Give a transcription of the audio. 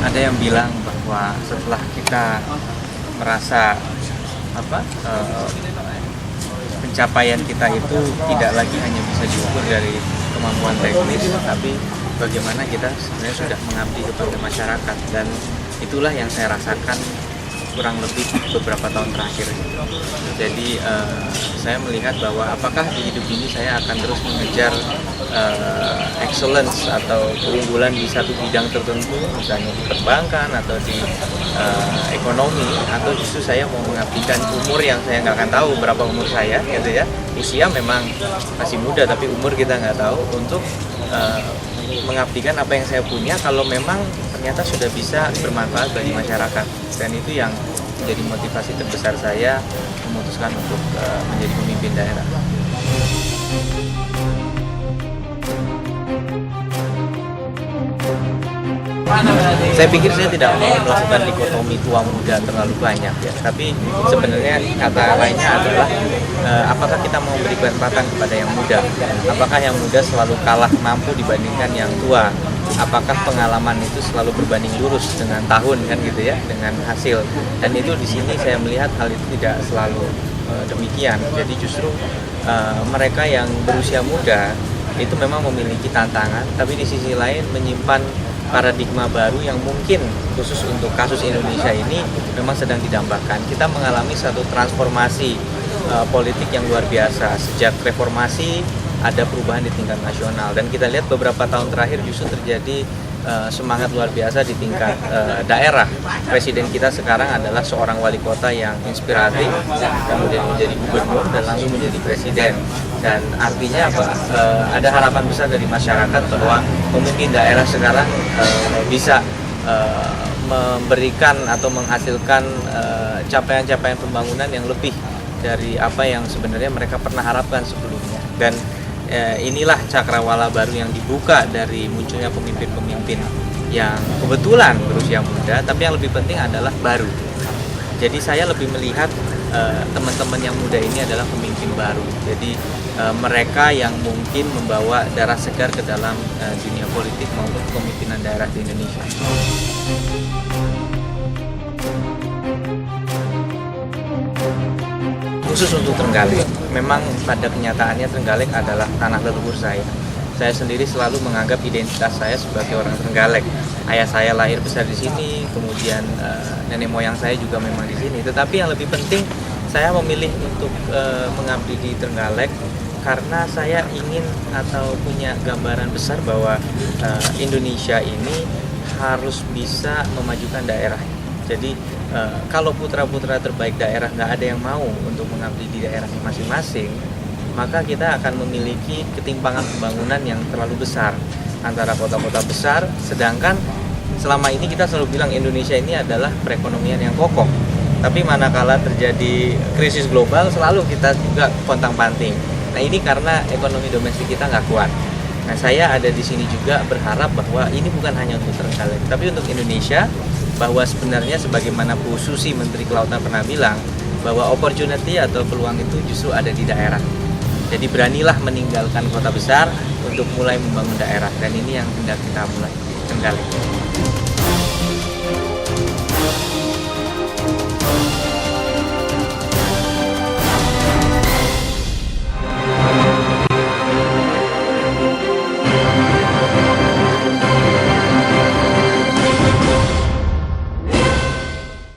Ada yang bilang bahwa setelah kita merasa pencapaian kita itu tidak lagi hanya bisa diukur dari kemampuan teknis, tapi bagaimana kita sebenarnya sudah mengabdi kepada masyarakat, dan itulah yang saya rasakan kurang lebih beberapa tahun terakhir. Jadi saya melihat bahwa apakah di hidup ini saya akan terus mengejar excellence atau keunggulan di satu bidang tertentu, misalnya di perbankan atau di ekonomi, atau justru saya mau mengabdikan umur yang saya nggak akan tahu berapa umur saya, gitu ya. Usia memang masih muda, tapi umur kita nggak tahu, untuk mengabdikan apa yang saya punya kalau memang ternyata sudah bisa bermanfaat bagi masyarakat. Dan itu yang menjadi motivasi terbesar saya memutuskan untuk menjadi pemimpin daerah. Saya pikir saya tidak mau melakukan dikotomi tua muda terlalu banyak ya, tapi sebenarnya kata lainnya adalah apakah kita mau beri kesempatan kepada yang muda? Apakah yang muda selalu kalah mampu dibandingkan yang tua? Apakah pengalaman itu selalu berbanding lurus dengan tahun, kan gitu ya, dengan hasil? Dan itu di sini saya melihat hal itu tidak selalu demikian. Jadi justru mereka yang berusia muda itu memang memiliki tantangan, tapi di sisi lain menyimpan paradigma baru yang mungkin khusus untuk kasus Indonesia ini memang sedang didambakan. Kita mengalami satu transformasi politik yang luar biasa. Sejak reformasi ada perubahan di tingkat nasional, dan kita lihat beberapa tahun terakhir justru terjadi semangat luar biasa di tingkat daerah. Presiden kita sekarang adalah seorang wali kota yang inspiratif, kemudian menjadi gubernur dan langsung menjadi presiden. Dan artinya apa? Ada harapan besar dari masyarakat bahwa pemimpin daerah sekarang bisa memberikan atau menghasilkan capaian-capaian pembangunan yang lebih dari apa yang sebenarnya mereka pernah harapkan sebelumnya. Dan inilah cakrawala baru yang dibuka dari munculnya pemimpin-pemimpin yang kebetulan berusia muda, tapi yang lebih penting adalah baru. Jadi saya lebih melihat teman-teman yang muda ini adalah pemimpin baru. Jadi mereka yang mungkin membawa darah segar ke dalam dunia politik maupun kepemimpinan daerah di Indonesia. Khusus untuk Trenggalek, memang pada kenyataannya Trenggalek adalah tanah leluhur saya. Saya sendiri selalu menganggap identitas saya sebagai orang Trenggalek. Ayah saya lahir besar di sini, kemudian nenek moyang saya juga memang di sini. Tetapi yang lebih penting, saya memilih untuk mengabdi di Trenggalek karena saya ingin atau punya gambaran besar bahwa Indonesia ini harus bisa memajukan daerahnya. Jadi kalau putra-putra terbaik daerah nggak ada yang mau untuk mengabdi di daerah masing-masing, maka kita akan memiliki ketimpangan pembangunan yang terlalu besar antara kota-kota besar, sedangkan selama ini kita selalu bilang Indonesia ini adalah perekonomian yang kokoh. Tapi manakala terjadi krisis global, selalu kita juga pontang-panting. Nah, ini karena ekonomi domestik kita nggak kuat. Nah, saya ada di sini juga berharap bahwa ini bukan hanya untuk Trenggalek, tapi untuk Indonesia, bahwa sebenarnya sebagaimana Bu Susi Menteri Kelautan pernah bilang, bahwa opportunity atau peluang itu justru ada di daerah. Jadi beranilah meninggalkan kota besar untuk mulai membangun daerah, dan ini yang hendak kita mulai di Trenggalek.